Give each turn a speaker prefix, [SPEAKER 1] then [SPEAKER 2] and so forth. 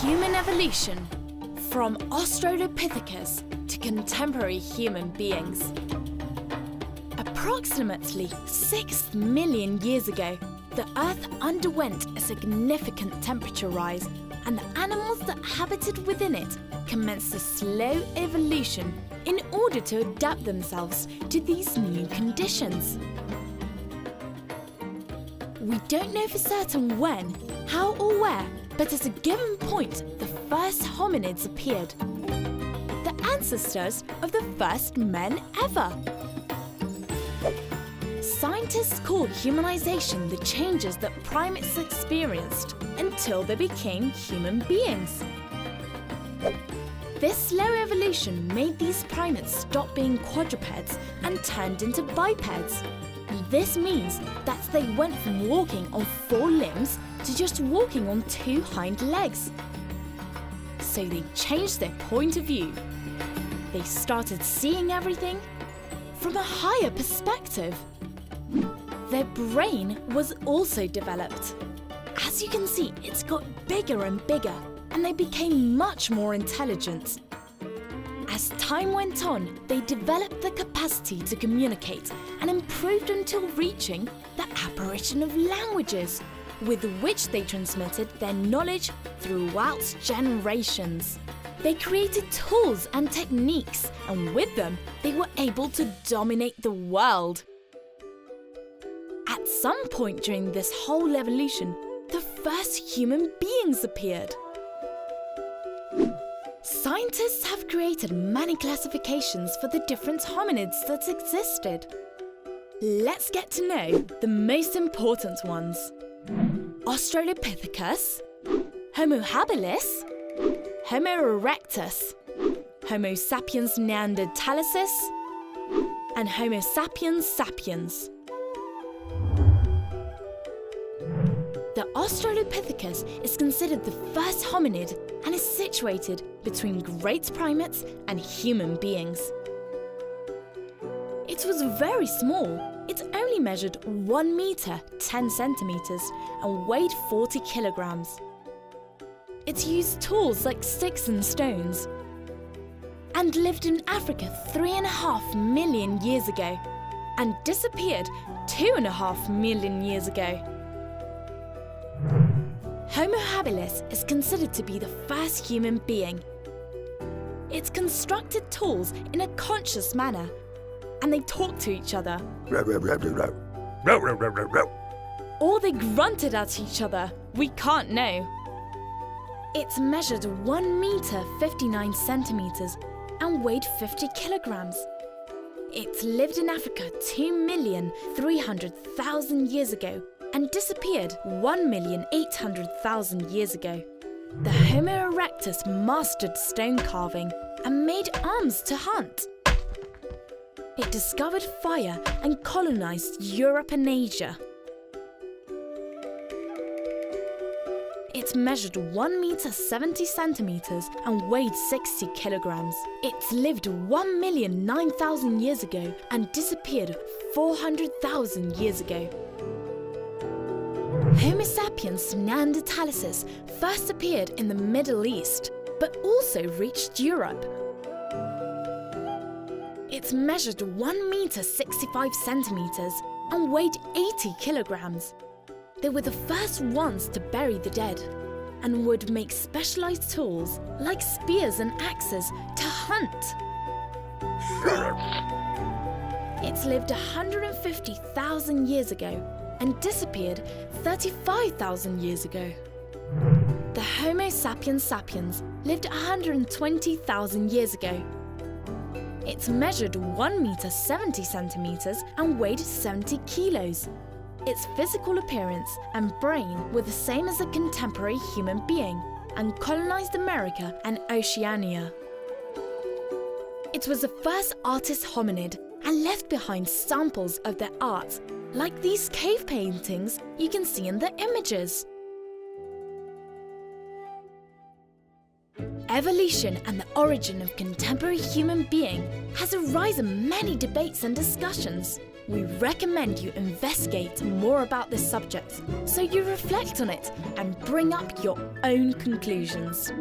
[SPEAKER 1] Human evolution, from Australopithecus to contemporary human beings. Approximately 6 million years ago, the Earth underwent a significant temperature rise, and the animals that habited within it commenced a slow evolution in order to adapt themselves to these new conditions. We don't know for certain when, how or where, but at a given point, the first hominids appeared. The ancestors of the first men ever. Scientists call humanization the changes that primates experienced until they became human beings. This slow evolution made these primates stop being quadrupeds and turned into bipeds. This means that they went from walking on 4 limbs to just walking on 2 hind legs. So they changed their point of view. They started seeing everything from a higher perspective. Their brain was also developed. As you can see, it's got bigger and bigger, and they became much more intelligent. As time went on, they developed the capacity to communicate and improved until reaching the apparition of languages, with which they transmitted their knowledge throughout generations. They created tools and techniques, and with them, they were able to dominate the world. At some point during this whole evolution, the first human beings appeared. Scientists have created many classifications for the different hominids that existed. Let's get to know the most important ones. Australopithecus, Homo habilis, Homo erectus, Homo sapiens neanderthalensis, and Homo sapiens sapiens. The Australopithecus is considered the first hominid and is situated between great primates and human beings. It was very small. It only measured 1 meter, 10 centimeters, and weighed 40 kilograms. It used tools like sticks and stones, and lived in Africa 3.5 million years ago, and disappeared 2.5 million years ago. Homo habilis is considered to be the first human being. It constructed tools in a conscious manner, and they talked to each other. Or they grunted at each other. We can't know. It measured 1 meter, 59 centimeters, and weighed 50 kilograms. It lived in Africa 2,300,000 years ago, and disappeared 1,800,000 years ago. The Homo erectus mastered stone carving and made arms to hunt. It discovered fire and colonized Europe and Asia. It measured 1 meter 70 centimeters and weighed 60 kilograms. It lived 1,009,000 years ago and disappeared 400,000 years ago. Homo sapiens neanderthalensis first appeared in the Middle East, but also reached Europe. It measured 1 meter 65 centimeters and weighed 80 kilograms. They were the first ones to bury the dead, and would make specialized tools like spears and axes to hunt. It lived 150,000 years ago and disappeared 35,000 years ago. The Homo sapiens sapiens lived 120,000 years ago. It measured 1 meter 70 centimeters and weighed 70 kilos. Its physical appearance and brain were the same as a contemporary human being, and colonized America and Oceania. It was the first artist hominid and left behind samples of their art, like these cave paintings you can see in the images. Evolution and the origin of contemporary human being has arisen many debates and discussions. we recommend you investigate more about this subject so you reflect on it and bring up your own conclusions.